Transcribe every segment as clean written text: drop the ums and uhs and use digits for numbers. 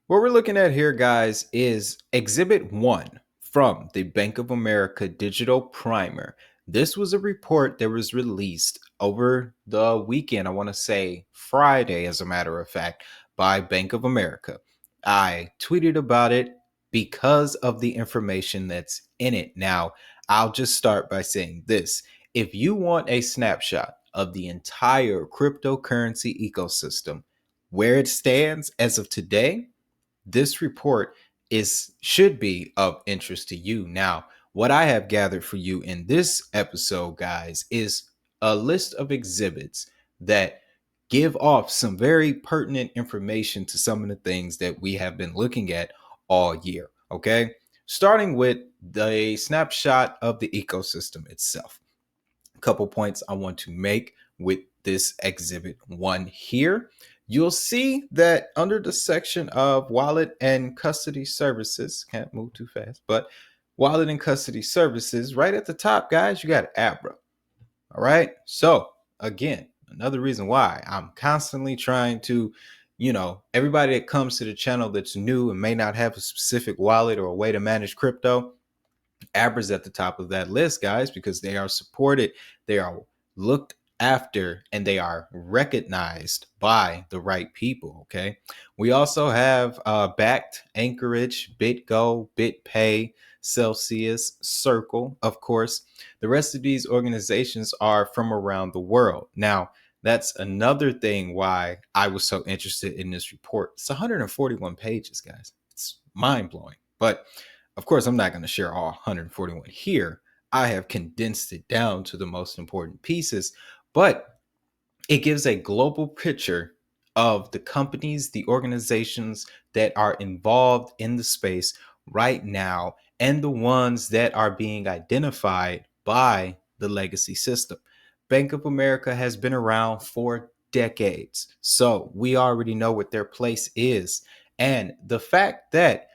What we're looking at here, guys, is Exhibit 1 from the Bank of America Digital Primer. This was a report that was released over the weekend, I want to say Friday, as a matter of fact, by Bank of America. I tweeted about it because of the information that's in it. Now, I'll just start by saying this. If you want a snapshot of the entire cryptocurrency ecosystem, where it stands as of today, this report is should be of interest to you. Now, what I have gathered for you in this episode, guys, is a list of exhibits that give off some very pertinent information to some of the things that we have been looking at all year. Okay, starting with the snapshot of the ecosystem itself. A couple points I want to make with this exhibit 1 here. You'll see that under the section of wallet and custody services, can't move too fast, but wallet and custody services, right at the top, guys, you got Abra. All right. So, again, another reason why I'm constantly trying to, everybody that comes to the channel that's new and may not have a specific wallet or a way to manage crypto, Abra's at the top of that list, guys, because they are supported, they are looked after, and they are recognized by the right people. Okay. We also have Backed, Anchorage, BitGo, BitPay, Celsius, Circle, of course. The rest of these organizations are from around the world. Now, that's another thing why I was so interested in this report. It's 141 pages, guys. It's mind blowing. But of course, I'm not going to share all 141 here. I have condensed it down to the most important pieces, but it gives a global picture of the companies, the organizations that are involved in the space right now, and the ones that are being identified by the legacy system. Bank of America has been around for decades, so we already know what their place is. And the fact that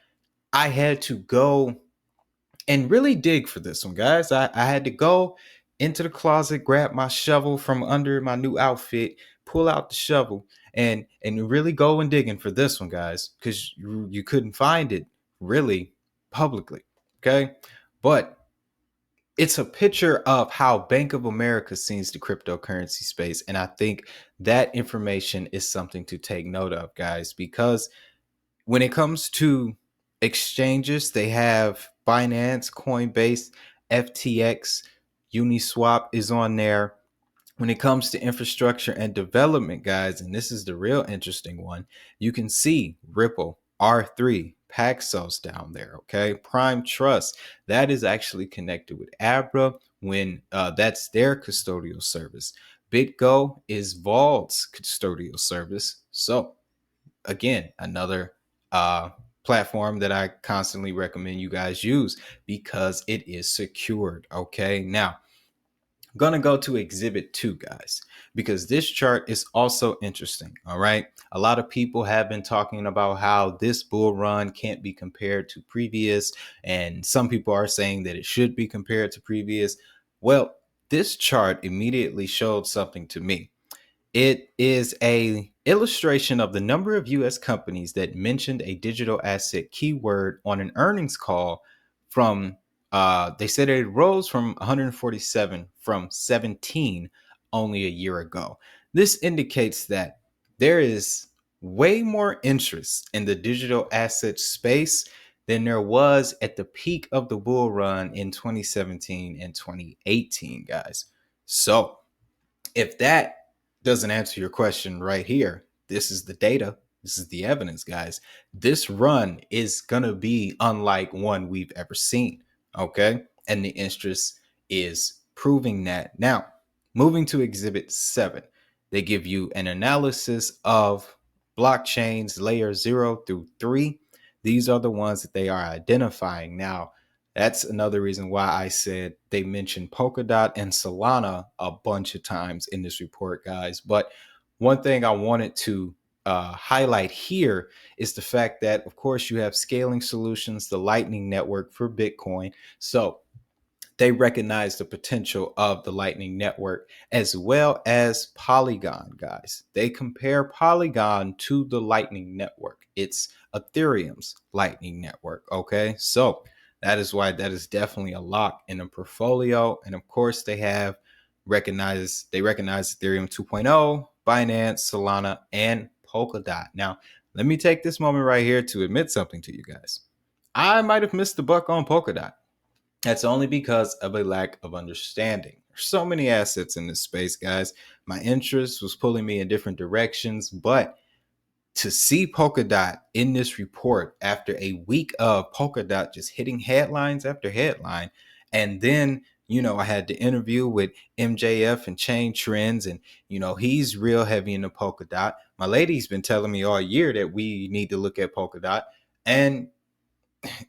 I had to go and really dig for this one, guys. I had to go into the closet, grab my shovel from under my new outfit, pull out the shovel, and really go and digging for this one, guys, because you couldn't find it really publicly. Okay. But it's a picture of how Bank of America sees the cryptocurrency space. And I think that information is something to take note of, guys, because when it comes to exchanges, they have Binance, Coinbase, FTX, Uniswap is on there. When it comes to infrastructure and development, guys, and this is the real interesting one, you can see Ripple, R3, Paxos down there. Okay, Prime Trust, that is actually connected with Abra when that's their custodial service. BitGo is Vault's custodial service. So again, another platform that I constantly recommend you guys use because it is secured. Okay, now I'm going to go to exhibit 2, guys, because this chart is also interesting. All right, a lot of people have been talking about how this bull run can't be compared to previous, and some people are saying that it should be compared to previous. Well, this chart immediately showed something to me. It is a illustration of the number of US companies that mentioned a digital asset keyword on an earnings call from they said it rose from 147 from 17 only a year ago. This indicates that there is way more interest in the digital asset space than there was at the peak of the bull run in 2017 and 2018, guys. So, if that doesn't answer your question right here, this is the data. This is the evidence, guys. This run is going to be unlike one we've ever seen. Okay. And the interest is proving that. Now, moving to exhibit 7, they give you an analysis of blockchains layer 0 through 3. These are the ones that they are identifying. Now, that's another reason why I said they mentioned Polkadot and Solana a bunch of times in this report, guys. But one thing I wanted to highlight here is the fact that, of course, you have scaling solutions, the Lightning Network for Bitcoin. So they recognize the potential of the Lightning Network as well as Polygon, guys. They compare Polygon to the Lightning Network. It's Ethereum's Lightning Network. Okay. So that is why that is definitely a lock in a portfolio. And of course, they recognize Ethereum 2.0, Binance, Solana, and Polkadot. Now, let me take this moment right here to admit something to you guys. I might have missed the buck on Polkadot. That's only because of a lack of understanding. There's so many assets in this space, guys. My interest was pulling me in different directions, but to see Polkadot in this report after a week of Polkadot just hitting headlines after headline, and then I had the interview with MJF and Chain Trends, and he's real heavy into Polkadot. My lady's been telling me all year that we need to look at Polkadot, and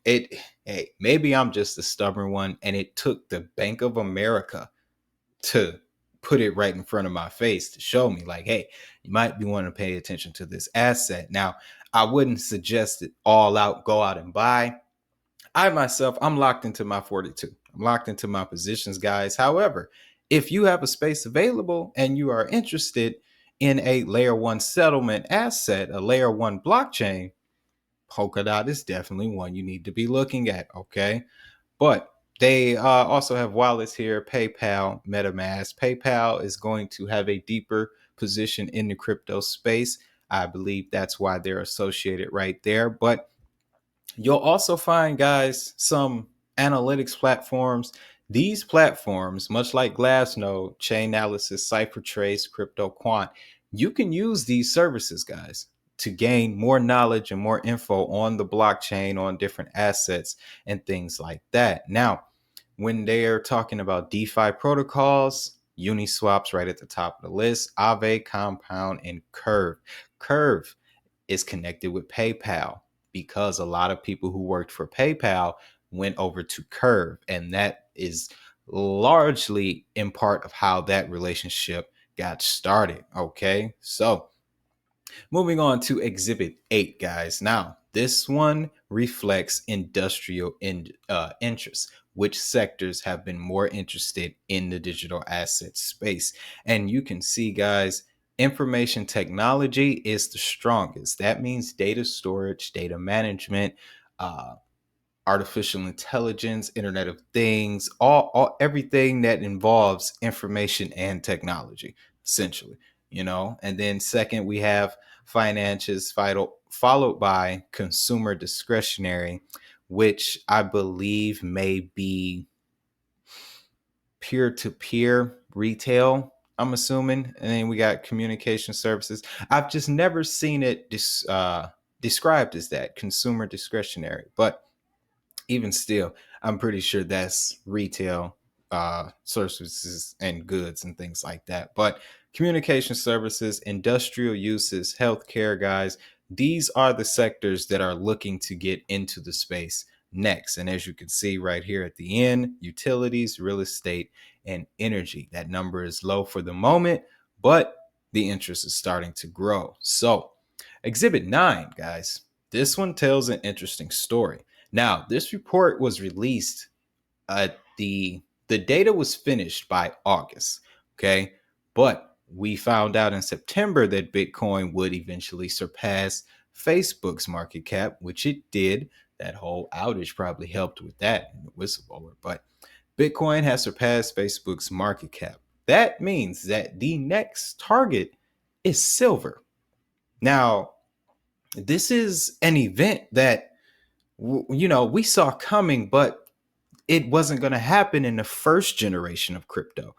hey, maybe I'm just a stubborn one, and it took the Bank of America to put it right in front of my face to show me like, hey, you might be wanting to pay attention to this asset. Now, I wouldn't suggest it all out, go out and buy. I myself, I'm locked into my 42. I'm locked into my positions, guys. However, if you have a space available and you are interested in a layer one settlement asset, a layer one blockchain, Polkadot is definitely one you need to be looking at. Okay. But they also have wallets here, PayPal, MetaMask. PayPal is going to have a deeper position in the crypto space. I believe that's why they're associated right there. But you'll also find, guys, some analytics platforms. These platforms, much like Glassnode, Chainalysis, CipherTrace, CryptoQuant, you can use these services, guys, to gain more knowledge and more info on the blockchain, on different assets and things like that. Now, when they're talking about DeFi protocols, Uniswap's right at the top of the list, Aave, Compound, and Curve. Curve is connected with PayPal because a lot of people who worked for PayPal went over to Curve, and that is largely in part of how that relationship got started. Okay, so moving on to Exhibit 8, guys. Now, this one reflects industrial interests. Which sectors have been more interested in the digital asset space? And you can see, guys, information technology is the strongest. That means data storage, data management, artificial intelligence, Internet of Things, all everything that involves information and technology, essentially. And then second, we have finances, followed by consumer discretionary, which I believe may be peer-to-peer retail, I'm assuming. And then we got communication services. I've just never seen it described as that, consumer discretionary. But even still, I'm pretty sure that's retail services and goods and things like that. But communication services, industrial uses, healthcare, guys, these are the sectors that are looking to get into the space next. And as you can see right here at the end, utilities, real estate, and energy. That number is low for the moment, but the interest is starting to grow. So Exhibit 9, guys, this one tells an interesting story. Now, this report was released the data was finished by August, okay? But we found out in September that Bitcoin would eventually surpass Facebook's market cap, which it did. That whole outage probably helped with that in the whistleblower. But Bitcoin has surpassed Facebook's market cap. That means that the next target is silver. Now, this is an event that we saw coming, but it wasn't going to happen in the first generation of crypto.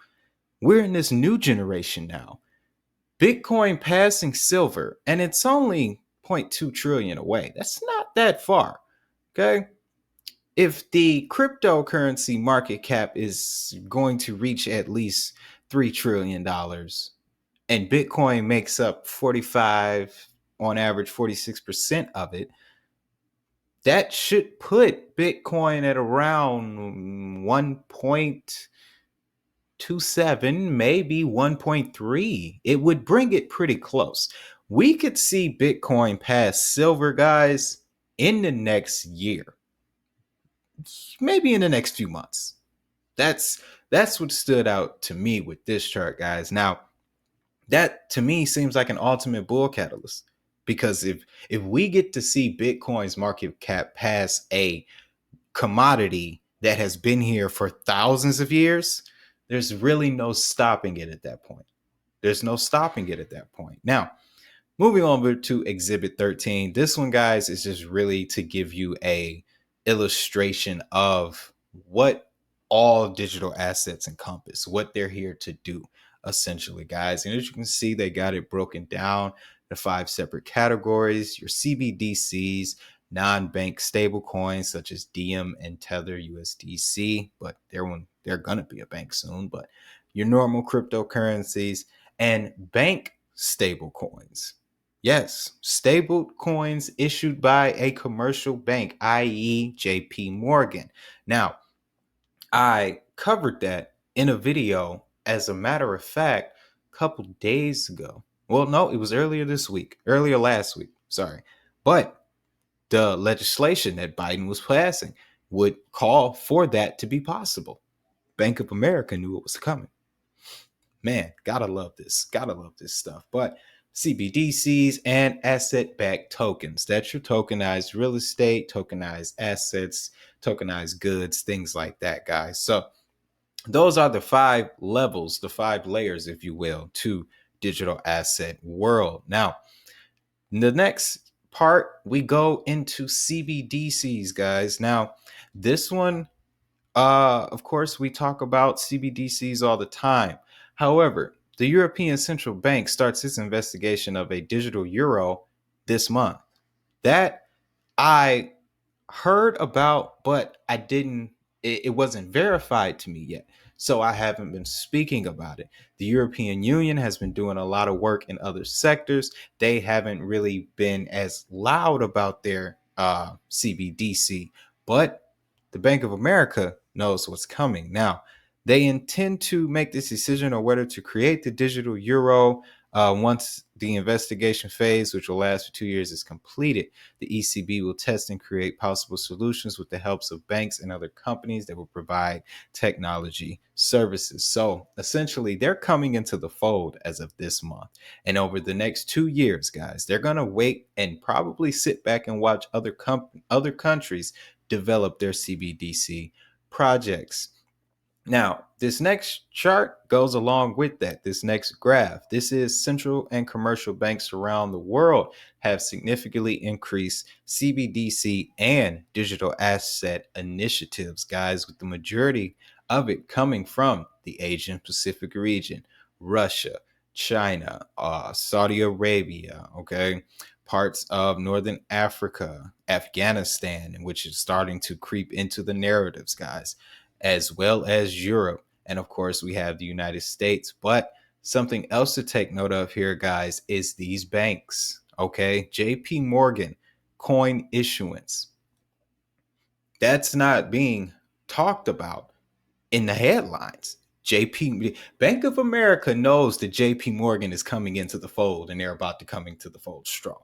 We're in this new generation now. Bitcoin passing silver, and it's only 0.2 trillion away. That's not that far. Okay. If the cryptocurrency market cap is going to reach at least $3 trillion, and Bitcoin makes up 45, on average, 46% of it, that should put Bitcoin at around 1.27, maybe 1.3. It would bring it pretty close. We could see Bitcoin pass silver, guys, in the next year, maybe in the next few months. That's that's what stood out to me with this chart, guys. Now, that to me seems like an ultimate bull catalyst, because if we get to see Bitcoin's market cap pass a commodity that has been here for thousands of years, there's really no stopping it at that point. There's no stopping it at that point. Now, moving over to Exhibit 13. This one, guys, is just really to give you a illustration of what all digital assets encompass, what they're here to do, essentially, guys. And as you can see, they got it broken down to 5 separate categories: your CBDCs, non-bank stable coins such as Diem and Tether USDC, but they're gonna be a bank soon, but your normal cryptocurrencies, and bank stable coins. Yes, stable coins issued by a commercial bank, i.e., JP Morgan. Now, I covered that in a video, as a matter of fact, a couple days ago. Well, no, it was earlier last week, sorry. But the legislation that Biden was passing would call for that to be possible. Bank of America knew it was coming. Man, gotta love this. Gotta love this stuff. But CBDCs and asset backed tokens. That's your tokenized real estate, tokenized assets, tokenized goods, things like that, guys. So those are the 5 levels, the 5 layers, if you will, to digital asset world. Now, the next part, we go into CBDCs, guys. Now, this one, of course, we talk about CBDCs all the time. However, the European Central Bank starts its investigation of a digital euro this month. That I heard about, but I didn't, it wasn't verified to me yet. So I haven't been speaking about it. The European Union has been doing a lot of work in other sectors. They haven't really been as loud about their CBDC, but the Bank of America knows what's coming. Now, they intend to make this decision on whether to create the digital euro once the investigation phase, which will last for 2 years, is completed. The ECB will test and create possible solutions with the help of banks and other companies that will provide technology services. So essentially, they're coming into the fold as of this month. And over the next 2 years, guys, they're going to wait and probably sit back and watch other countries develop their CBDC projects. Now, this next chart goes along with that. This next graph, this is central and commercial banks around the world have significantly increased CBDC and digital asset initiatives, guys, with the majority of it coming from the Asian Pacific region, Russia, China, Saudi Arabia, okay, parts of Northern Africa, Afghanistan, which is starting to creep into the narratives, guys, as well as Europe. And of course, we have the United States. But something else to take note of here, guys, is these banks. Okay. JP Morgan coin issuance. That's not being talked about in the headlines. JP Bank of America knows that JP Morgan is coming into the fold, and they're about to come into the fold strong.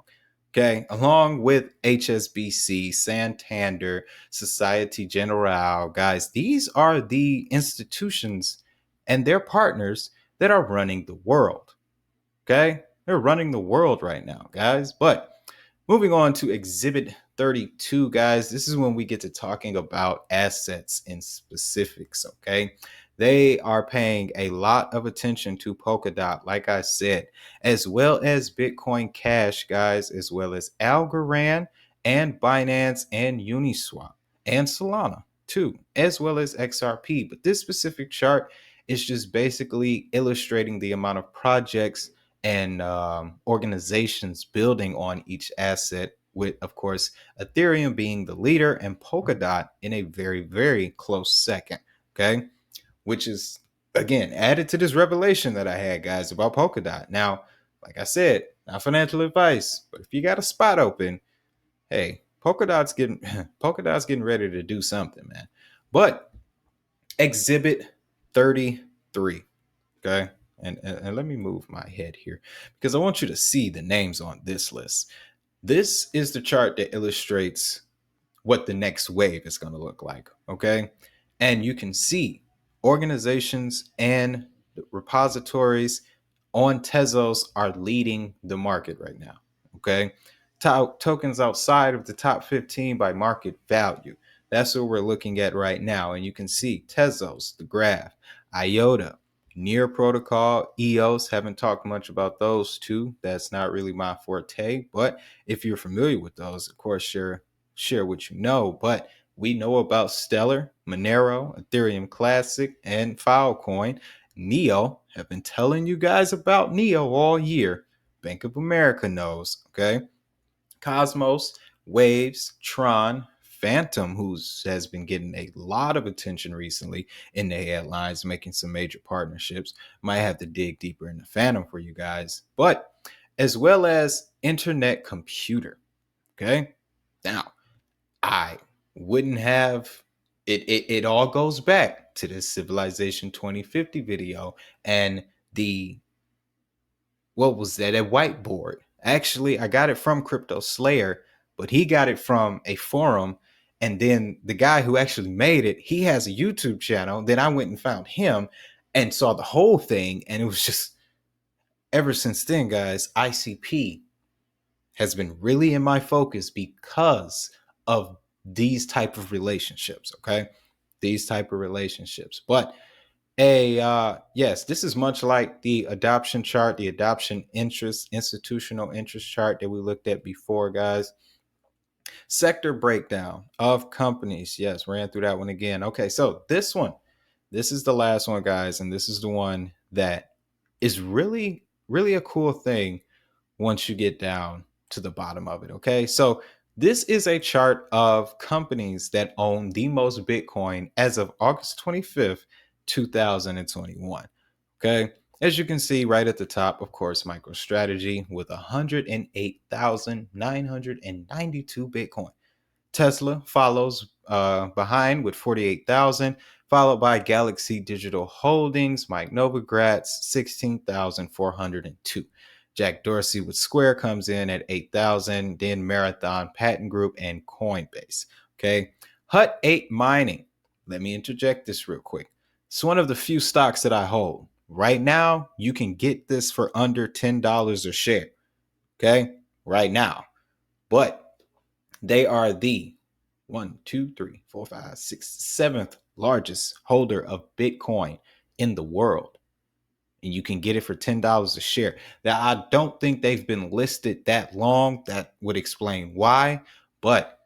Okay, along with HSBC, Santander, Societe Generale, guys, these are the institutions and their partners that are running the world. Okay, they're running the world right now, guys. But moving on to Exhibit 32, guys, this is when we get to talking about assets in specifics, okay? They are paying a lot of attention to Polkadot, like I said, as well as Bitcoin Cash, guys, as well as Algorand and Binance and Uniswap and Solana, too, as well as XRP. But this specific chart is just basically illustrating the amount of projects and organizations building on each asset, with, of course, Ethereum being the leader and Polkadot in a very, very close second. Okay, which is, again, added to this revelation that I had, guys, about Polkadot. Now, like I said, not financial advice, but if you got a spot open, hey, Polkadot's getting ready to do something, man. But Exhibit 33, okay? And let me move my head here because I want you to see the names on this list. This is the chart that illustrates what the next wave is going to look like, okay? And you can see organizations and repositories on Tezos are leading the market right now. Okay. Tokens outside of the top 15 by market value. That's what we're looking at right now. And you can see Tezos, the graph, IOTA, Near Protocol, EOS. Haven't talked much about those two. That's not really my forte. But if you're familiar with those, of course, share what you know. But we know about Stellar, Monero, Ethereum Classic, and Filecoin. Neo, have been telling you guys about Neo all year. Bank of America knows, okay? Cosmos, Waves, Tron, Phantom, who has been getting a lot of attention recently in the headlines, making some major partnerships. Might have to dig deeper into Phantom for you guys, but as well as Internet Computer. Okay. Now, I wouldn't have it all goes back to this Civilization 2050 video and the what was that? A whiteboard. Actually, I got it from Crypto Slayer, but he got it from a forum. And then the guy who actually made it, he has a YouTube channel. Then I went and found him and saw the whole thing. And it was just ever since then, guys, ICP has been really in my focus because of these type of relationships. Okay. These type of relationships. But yes, this is much like the adoption chart, the adoption interest, institutional interest chart that we looked at before, guys. Sector breakdown of companies. Yes, ran through that one again. Okay, so this is the last one, guys, and this is the one that is really, really a cool thing once you get down to the bottom of it. Okay, so this is a chart of companies that own the most Bitcoin as of August 25th, 2021. Okay, as you can see right at the top, of course, MicroStrategy with 108,992 Bitcoin. Tesla follows behind with 48,000, followed by Galaxy Digital Holdings, Mike Novogratz, 16,402. Jack Dorsey with Square comes in at 8,000, then Marathon Patent Group and Coinbase. Okay. Hut 8 Mining. Let me interject this real quick. It's one of the few stocks that I hold. Right now, you can get this for under $10 a share. Okay. Right now. But they are the 7th largest holder of Bitcoin in the world. And you can get it for $10 a share. Now, I don't think they've been listed that long. That would explain why. But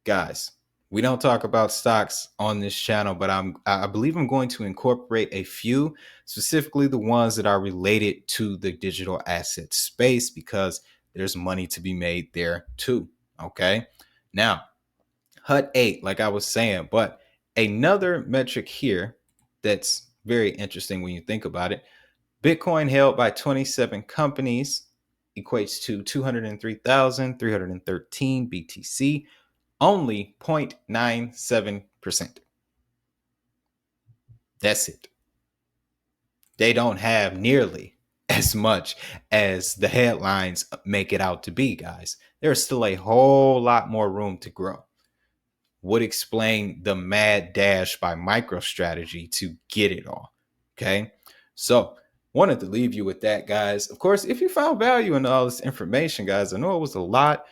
guys, we don't talk about stocks on this channel, but I believe I'm going to incorporate a few, specifically the ones that are related to the digital asset space, because there's money to be made there too. Okay. Now, Hut 8, like I was saying, but another metric here that's very interesting when you think about it. Bitcoin held by 27 companies equates to 203,313 BTC, only 0.97%. That's it. They don't have nearly as much as the headlines make it out to be, guys. There's still a whole lot more room to grow. Would explain the mad dash by MicroStrategy to get it all. Okay. So wanted to leave you with that, guys. Of course, if you found value in all this information, guys, I know it was a lot.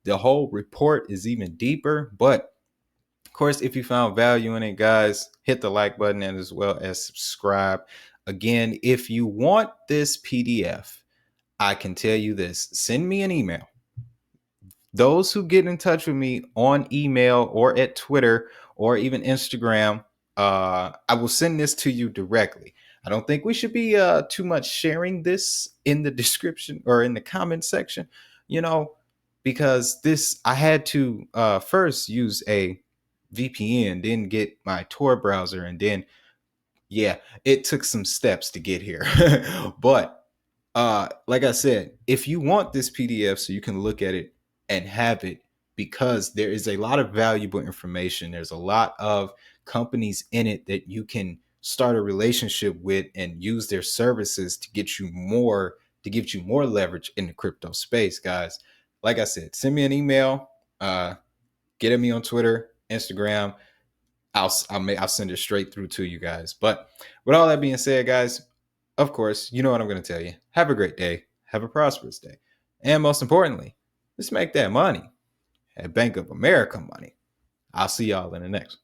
The whole report is even deeper, but of course, if you found value in it, guys, hit the like button and as well as subscribe. Again, if you want this PDF, I can tell you this, send me an email. Those who get in touch with me on email or at Twitter or even Instagram, I will send this to you directly. I don't think we should be too much sharing this in the description or in the comment section, because I had to first use a VPN, then get my Tor browser, and then, yeah, it took some steps to get here. But like I said, if you want this PDF so you can look at it and have it, because there is a lot of valuable information. There's a lot of companies in it that you can start a relationship with and use their services to get you more, leverage in the crypto space, guys. Like I said, send me an email, get at me on Twitter, Instagram. I'll send it straight through to you guys. But with all that being said, guys, of course, you know what I'm going to tell you. Have a great day. Have a prosperous day. And most importantly, let's make that money. At Bank of America money. I'll see y'all in the next one.